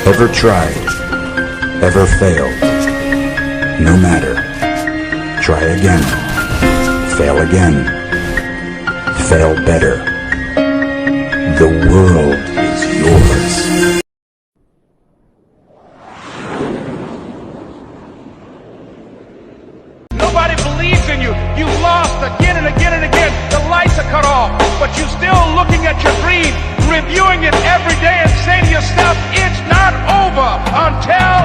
Ever tried? Ever failed? No matter. Try again. Fail again. Fail better. The world is yours. Nobody believes in you. You've lost again and again and again. The lights are cut off, but you're still looking at your dream, reviewing it every day and saying to yourself, it's not over until